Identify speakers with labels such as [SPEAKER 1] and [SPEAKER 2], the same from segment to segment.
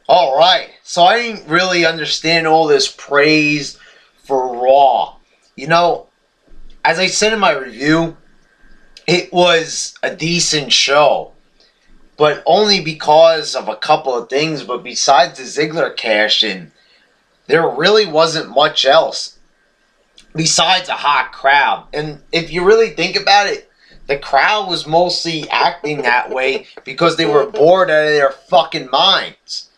[SPEAKER 1] Alright, so I didn't really understand all this praise for Raw. You know, as I said in my review, it was a decent show, but only because of a couple of things. But besides the Ziggler cash in, there really wasn't much else besides a hot crowd. And if you really think about it, the crowd was mostly acting that way because they were bored out of their fucking minds.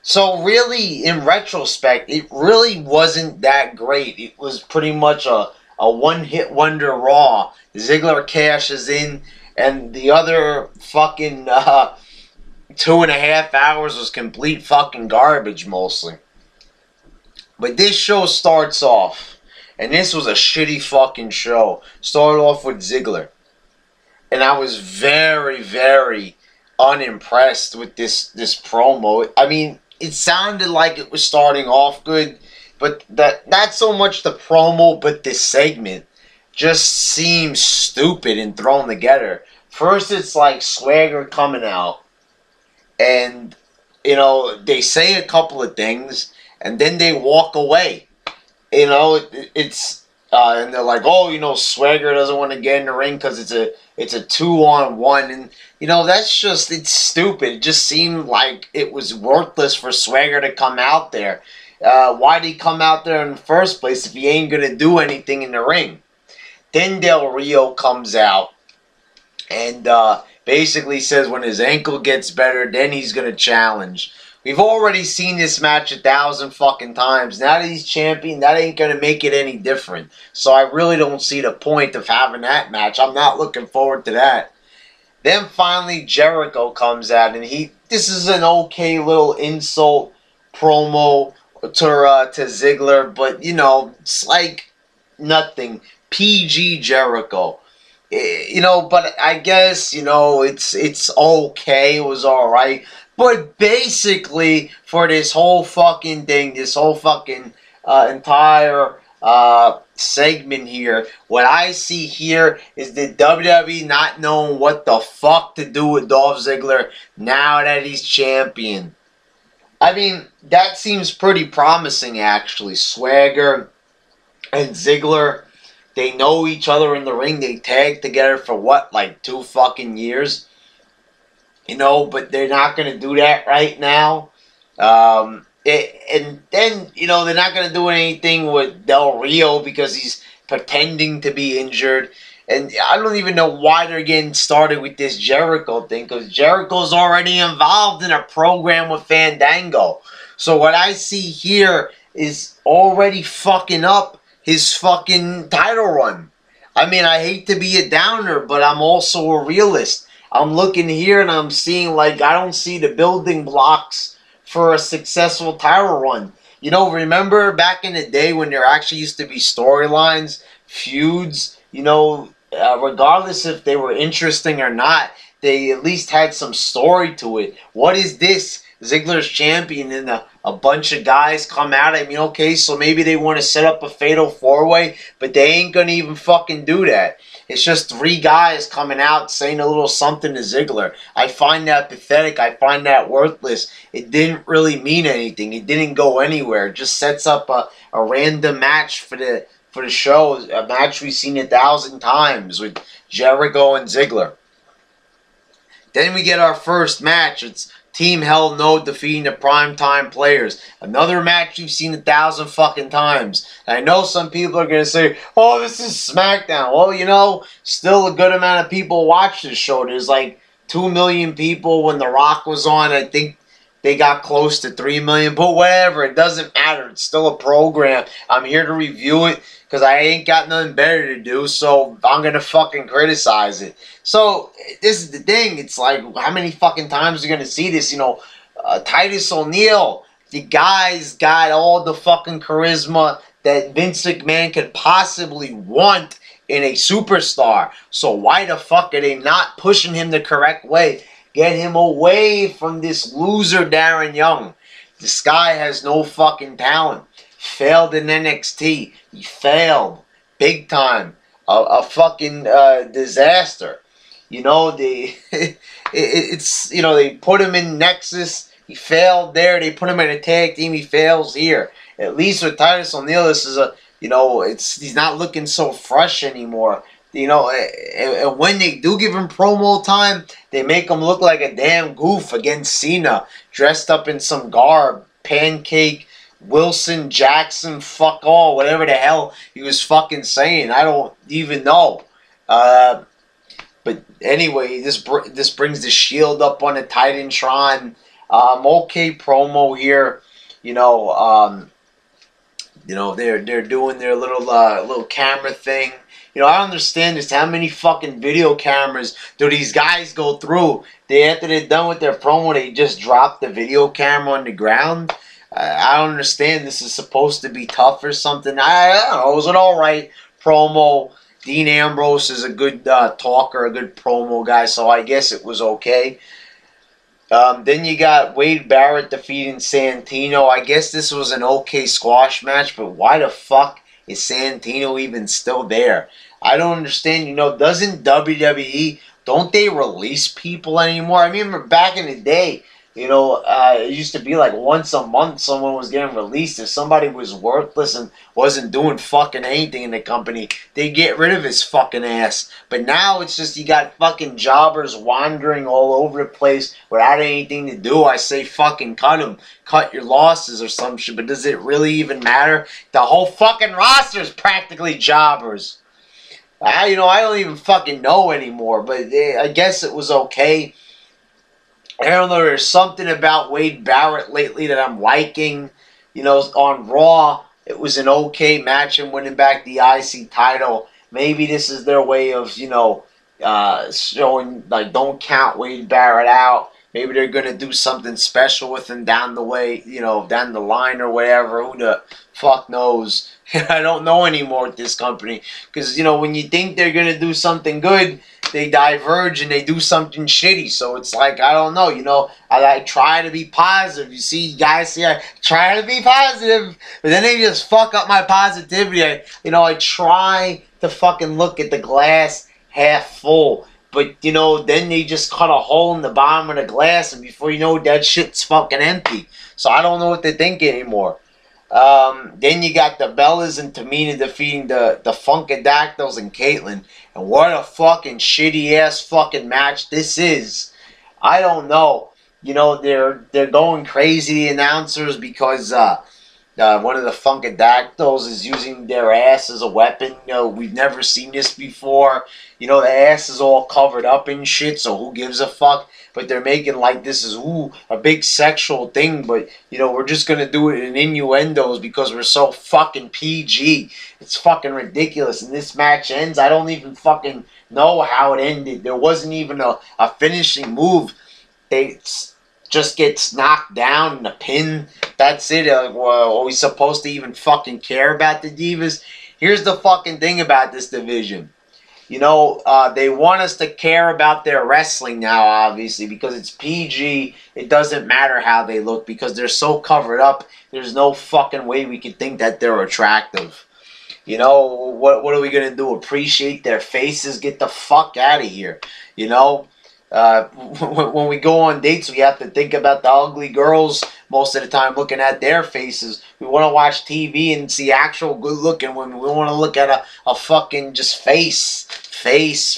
[SPEAKER 1] So really, in retrospect, it really wasn't that great. It was pretty much a one-hit wonder Raw. Ziggler cashes in, and the other fucking 2.5 hours was complete fucking garbage mostly. But this show starts off, and this was a shitty fucking show. Started off with Ziggler. And I was very, very unimpressed with this promo. I mean, it sounded like it was starting off good, but not so much the promo, but this segment just seems stupid and thrown together. First, it's like Swagger coming out, and they say a couple of things, and then they walk away. It's and they're like, oh, Swagger doesn't want to get in the ring because it's a 2-on-1, and it's stupid. It just seemed like it was worthless for Swagger to come out there. Why'd he come out there in the first place if he ain't gonna do anything in the ring? Then Del Rio comes out and basically says when his ankle gets better, then he's gonna challenge. We've already seen this match 1,000 fucking times. Now that he's champion, that ain't going to make it any different. So I really don't see the point of having that match. I'm not looking forward to that. Then finally Jericho comes out, and this is an okay little insult promo to Ziggler, but it's like nothing. PG Jericho. But I guess, it's okay. It was alright. But basically, for this whole fucking thing, this whole fucking entire segment here, what I see here is the WWE not knowing what the fuck to do with Dolph Ziggler now that he's champion. I mean, that seems pretty promising, actually. Swagger and Ziggler, they know each other in the ring. They tagged together for what, like 2 fucking years? But they're not going to do that right now. And then, they're not going to do anything with Del Rio because he's pretending to be injured. And I don't even know why they're getting started with this Jericho thing, because Jericho's already involved in a program with Fandango. So what I see here is already fucking up his fucking title run. I mean, I hate to be a downer, but I'm also a realist. I'm looking here and I'm seeing, like, I don't see the building blocks for a successful title run. Remember back in the day when there actually used to be storylines, feuds, regardless if they were interesting or not, they at least had some story to it. What is this? Ziggler's champion and a bunch of guys come out. I mean, okay, so maybe they want to set up a fatal 4-way, but they ain't going to even fucking do that. It's just 3 guys coming out saying a little something to Ziggler. I find that pathetic. I find that worthless. It didn't really mean anything. It didn't go anywhere. It just sets up a random match for the show. A match we've seen 1,000 times with Jericho and Ziggler. Then we get our first match. It's Team Hell No defeating the Primetime Players. Another match you've seen 1,000 fucking times. And I know some people are going to say, oh, this is Smackdown. Well, still a good amount of people watch this show. There's like 2 million people when The Rock was on. I think they got close to 3 million. But whatever, it doesn't matter. It's still a program. I'm here to review it because I ain't got nothing better to do, so I'm going to fucking criticize it. So, this is the thing. It's like, how many fucking times are you going to see this? Titus O'Neil, the guy's got all the fucking charisma that Vince McMahon could possibly want in a superstar. So, why the fuck are they not pushing him the correct way? Get him away from this loser Darren Young. This guy has no fucking talent. Failed in NXT. He failed. Big time. A fucking disaster. They put him in Nexus He failed there. They put him in a tag team. He fails here. At least with Titus O'Neil, this is a, you know, he's not looking so fresh anymore. You know, and when they do give him promo time, they make him look like a damn goof against Cena, dressed up in some garb, pancake, Wilson, Jackson, fuck all, whatever the hell he was fucking saying. I don't even know. But anyway, this brings the Shield up on the Titantron. Okay promo here. You know, they're doing their little camera thing. You know, I don't understand this. How many fucking video cameras do these guys go through? After they're done with their promo, they just drop the video camera on the ground. I don't understand. This is supposed to be tough or something. I don't know. It was an alright promo. Dean Ambrose is a good talker, a good promo guy, so I guess it was okay. Then you got Wade Barrett defeating Santino. I guess this was an okay squash match, but why the fuck is Santino even still there? I don't understand. You know, doesn't WWE, don't they release people anymore? I remember back in the day, you know, it used to be like once a month someone was getting released. If somebody was worthless and wasn't doing fucking anything in the company, they get rid of his fucking ass. But now it's just you got fucking jobbers wandering all over the place without anything to do. I say fucking cut them. Cut your losses or some shit. But does it really even matter? The whole fucking roster is practically jobbers. I don't even fucking know anymore. But I guess it was okay. I don't know, there's something about Wade Barrett lately that I'm liking. You know, on Raw, it was an okay match and winning back the IC title. Maybe this is their way of, you know, showing, like, don't count Wade Barrett out. Maybe they're going to do something special with him down the way, you know, down the line or whatever. Who the fuck knows? I don't know anymore with this company. Because, you know, when you think they're going to do something good, they diverge and they do something shitty. So it's like, I don't know, you know, I try to be positive. You see, guys here, I try to be positive, but then they just fuck up my positivity. I try to fucking look at the glass half full, but, you know, then they just cut a hole in the bottom of the glass, and before you know it, that shit's fucking empty. So I don't know what to think anymore. Then you got the Bellas and Tamina defeating the Funkadactyls and Caitlyn. And what a fucking shitty-ass fucking match this is. I don't know. You know, they're going crazy, the announcers, because one of the Funkadactyls is using their ass as a weapon. You know, we've never seen this before. You know, the ass is all covered up and shit, so who gives a fuck? But they're making like this is, a big sexual thing. But, you know, we're just going to do it in innuendos because we're so fucking PG. It's fucking ridiculous. And this match ends. I don't even fucking know how it ended. There wasn't even a finishing move. They just gets knocked down in a pin. That's it. Are we supposed to even fucking care about the Divas? Here's the fucking thing about this division. You know, they want us to care about their wrestling now, obviously, because it's PG. It doesn't matter how they look because they're so covered up. There's no fucking way we can think that they're attractive. You know, what are we going to do? Appreciate their faces? Get the fuck out of here. You know, when we go on dates, we have to think about the ugly girls most of the time, looking at their faces. We want to watch TV and see actual good-looking women. We want to look at a fucking just face,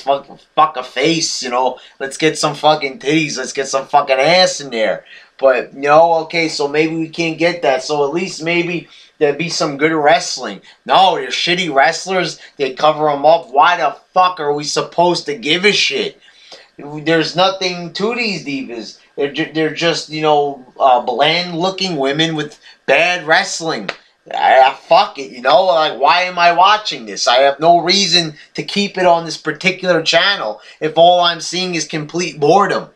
[SPEAKER 1] fuck a face, you know. Let's get some fucking titties. Let's get some fucking ass in there. But, you know, okay, so maybe we can't get that. So at least maybe there'd be some good wrestling. No, they're shitty wrestlers. They cover them up. Why the fuck are we supposed to give a shit? There's nothing to these divas. They're just, you know, bland-looking women with bad wrestling. Fuck it, you know? Like, why am I watching this? I have no reason to keep it on this particular channel if all I'm seeing is complete boredom.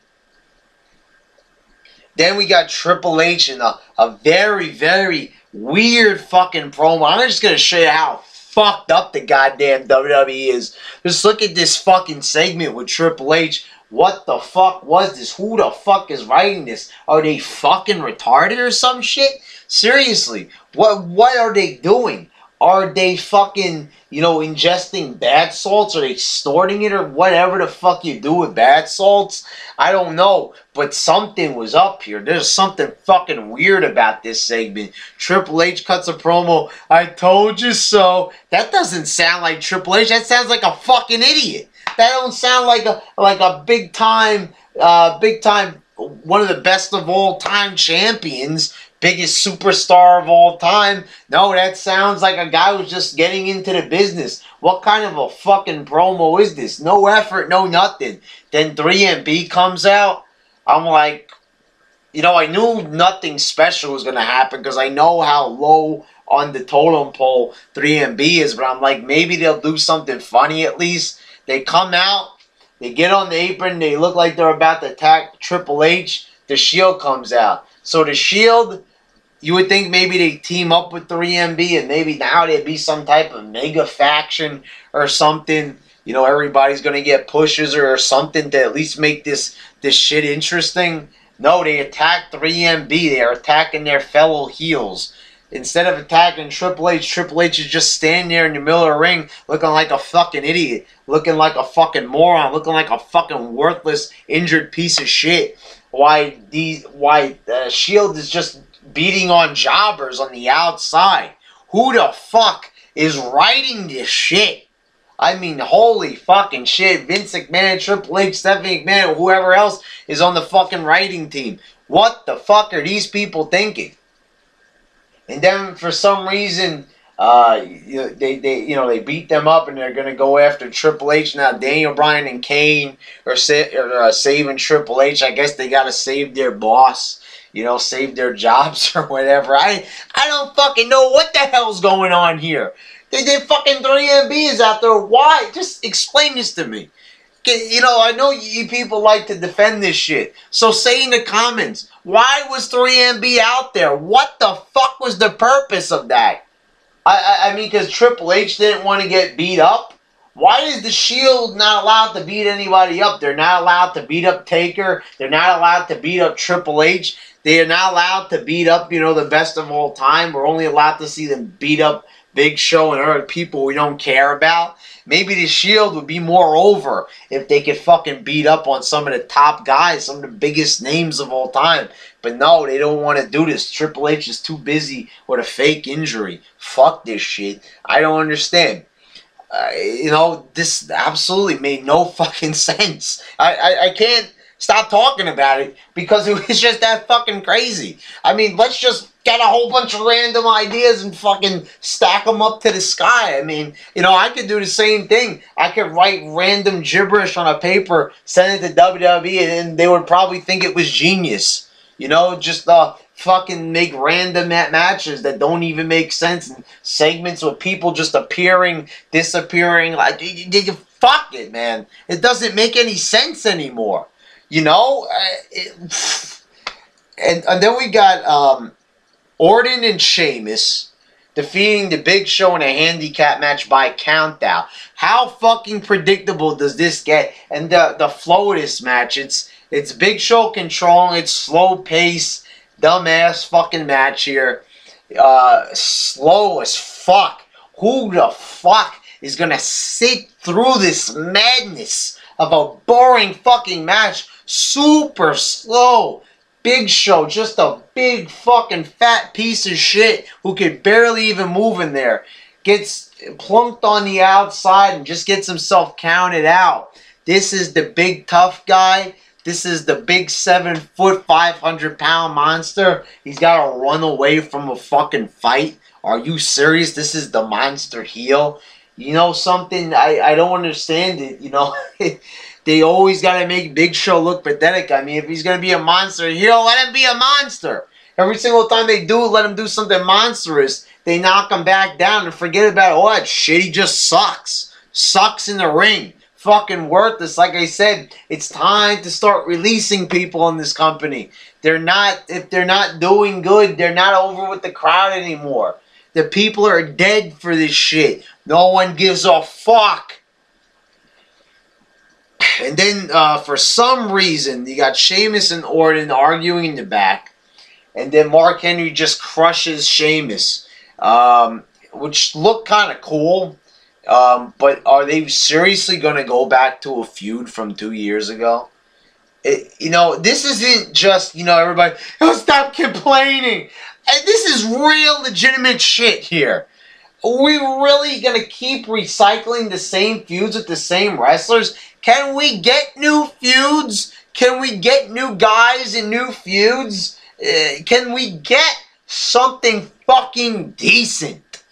[SPEAKER 1] Then we got Triple H in a very, very weird fucking promo. I'm just going to show you how fucked up the goddamn WWE is. Just look at this fucking segment with Triple H. What the fuck was this? Who the fuck is writing this? Are they fucking retarded or some shit? Seriously, what are they doing? Are they fucking, ingesting bath salts? Are they storing it or whatever the fuck you do with bath salts? I don't know. But something was up here. There's something fucking weird about this segment. Triple H cuts a promo. I told you so. That doesn't sound like Triple H. That sounds like a fucking idiot. That don't sound like a big time, one of the best of all time champions. Biggest superstar of all time. No, that sounds like a guy who's just getting into the business. What kind of a fucking promo is this? No effort, no nothing. Then 3MB comes out. I'm like, I knew nothing special was going to happen because I know how low on the totem pole 3MB is. But I'm like, maybe they'll do something funny at least. They come out. They get on the apron. They look like they're about to attack Triple H. The Shield comes out. So the Shield, you would think maybe they team up with 3MB and maybe now there'd be some type of mega faction or something. Everybody's going to get pushes or something to at least make this shit interesting. No, they attack 3MB. They are attacking their fellow heels. Instead of attacking Triple H is just standing there in the middle of the ring looking like a fucking idiot. Looking like a fucking moron. Looking like a fucking worthless, injured piece of shit. Why Shield is just beating on jobbers on the outside. Who the fuck is writing this shit? I mean, holy fucking shit. Vince McMahon, Triple H, Stephanie McMahon, whoever else is on the fucking writing team. What the fuck are these people thinking? And then for some reason, they beat them up and they're gonna go after Triple H. Now Daniel Bryan and Kane are saving Triple H. I guess they gotta save their boss. Save their jobs or whatever. I don't fucking know what the hell's going on here. They fucking 3MB is out there. Why? Just explain this to me. I know you people like to defend this shit. So say in the comments, why was 3MB out there? What the fuck was the purpose of that? I mean, because Triple H didn't want to get beat up. Why is the Shield not allowed to beat anybody up? They're not allowed to beat up Taker. They're not allowed to beat up Triple H. They are not allowed to beat up, the best of all time. We're only allowed to see them beat up Big Show and other people we don't care about. Maybe the Shield would be more over if they could fucking beat up on some of the top guys, some of the biggest names of all time. But no, they don't want to do this. Triple H is too busy with a fake injury. Fuck this shit. I don't understand. This absolutely made no fucking sense. I can't stop talking about it because it was just that fucking crazy. I mean, let's just get a whole bunch of random ideas and fucking stack them up to the sky. I mean, I could do the same thing. I could write random gibberish on a paper, send it to WWE, and they would probably think it was genius. Just fucking make random matches that don't even make sense and segments with people just appearing, disappearing. Like, fuck it, man. It doesn't make any sense anymore. And then we got Orton and Sheamus defeating the Big Show in a handicap match by countdown. How fucking predictable does this get? And the flow of this match, it's Big Show controlling, it's slow pace, dumbass fucking match here. Slow as fuck. Who the fuck is gonna sit through this madness of a boring fucking match? Super slow. Big Show, just a big fucking fat piece of shit who could barely even move in there. Gets plunked on the outside and just gets himself counted out. This is the big tough guy. This is the big 7-foot, 500-pound monster. He's got to run away from a fucking fight. Are you serious? This is the monster heel. Something? I don't understand it. They always got to make Big Show look pathetic. I mean, if he's going to be a monster heel, let him be a monster. Every single time they do, let him do something monstrous. They knock him back down and forget about all that shit. He just sucks. Sucks in the ring. Fucking worthless. Like I said, it's time to start releasing people in this company. If they're not doing good, they're not over with the crowd anymore. The people are dead for this shit. No one gives a fuck. And then, for some reason, you got Sheamus and Orton arguing in the back. And then Mark Henry just crushes Sheamus. which look kind of cool. But are they seriously going to go back to a feud from 2 years ago? This isn't just, everybody, oh, stop complaining. This is real legitimate shit here. Are we really going to keep recycling the same feuds with the same wrestlers? Can we get new feuds? Can we get new guys and new feuds? Can we get something fucking decent?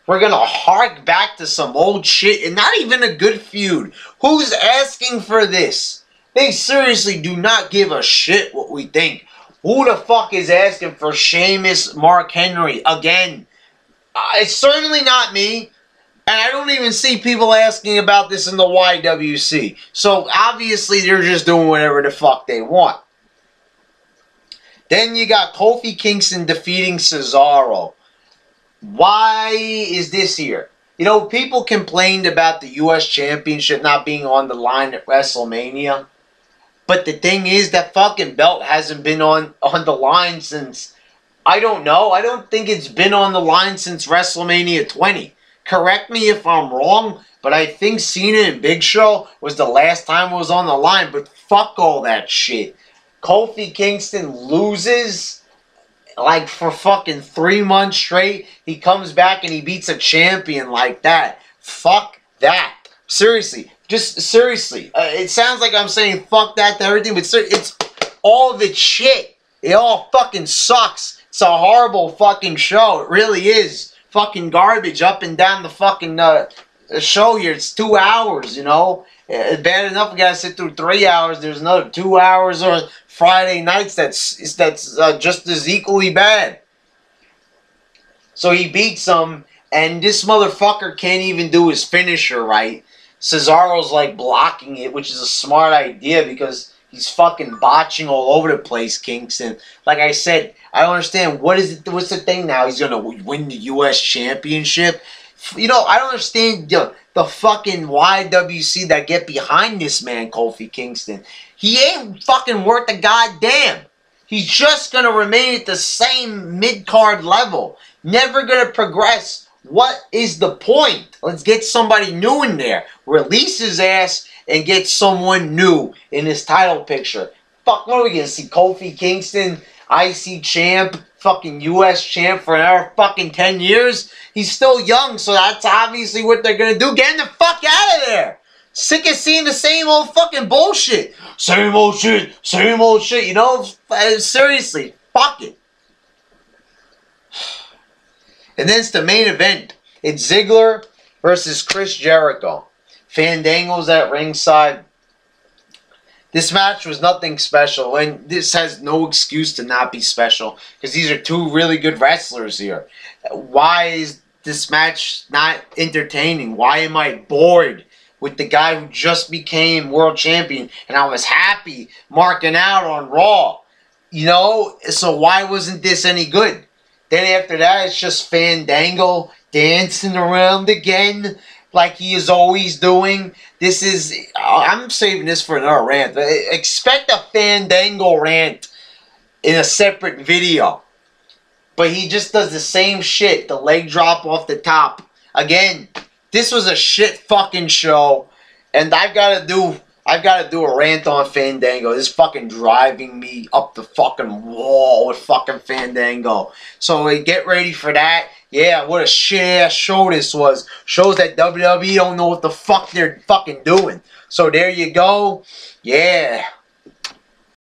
[SPEAKER 1] We're going to hark back to some old shit and not even a good feud. Who's asking for this? They seriously do not give a shit what we think. Who the fuck is asking for Sheamus, Mark Henry again? It's certainly not me. And I don't even see people asking about this in the YWC. So obviously they're just doing whatever the fuck they want. Then you got Kofi Kingston defeating Cesaro. Why is this here? People complained about the U.S. Championship not being on the line at WrestleMania. But the thing is, that fucking belt hasn't been on the line since, I don't know. I don't think it's been on the line since WrestleMania 20. Correct me if I'm wrong, but I think Cena and Big Show was the last time it was on the line. But fuck all that shit. Kofi Kingston loses like for fucking 3 months straight. He comes back and he beats a champion like that. Fuck that. Seriously. Just seriously. It sounds like I'm saying fuck that to everything, but it's all of it shit. It all fucking sucks. It's a horrible fucking show. It really is. Fucking garbage up and down the fucking show here. It's 2 hours, Bad enough we gotta sit through 3 hours. There's another 2 hours or Friday nights that's just as equally bad. So he beats him, and this motherfucker can't even do his finisher right. Cesaro's like blocking it, which is a smart idea because he's fucking botching all over the place, Kingston. Like I said, I don't understand. What's the thing now? He's gonna win the U.S. Championship? I don't understand the fucking YWC that get behind this man, Kofi Kingston. He ain't fucking worth a goddamn. He's just gonna remain at the same mid-card level. Never gonna progress. What is the point? Let's get somebody new in there. Release his ass and get someone new in this title picture. Fuck, what are we gonna see? Kofi Kingston, IC champ, fucking US champ for another fucking 10 years? He's still young, so that's obviously what they're gonna do. Get him the fuck out of there! Sick of seeing the same old fucking bullshit. Same old shit, same old shit, seriously, fuck it. And then it's the main event. It's Ziggler versus Chris Jericho. Fandango's at ringside. This match was nothing special, and this has no excuse to not be special, because these are two really good wrestlers here. Why is this match not entertaining? Why am I bored with the guy who just became world champion, and I was happy marking out on Raw? So why wasn't this any good? Then after that, it's just Fandango dancing around again like he is always doing. I'm saving this for another rant. Expect a Fandango rant in a separate video. But he just does the same shit. The leg drop off the top. Again, this was a shit fucking show. And I've got to do a rant on Fandango. This is fucking driving me up the fucking wall with fucking Fandango. So get ready for that. Yeah, what a shit-ass show this was. Shows that WWE don't know what the fuck they're fucking doing. So there you go. Yeah.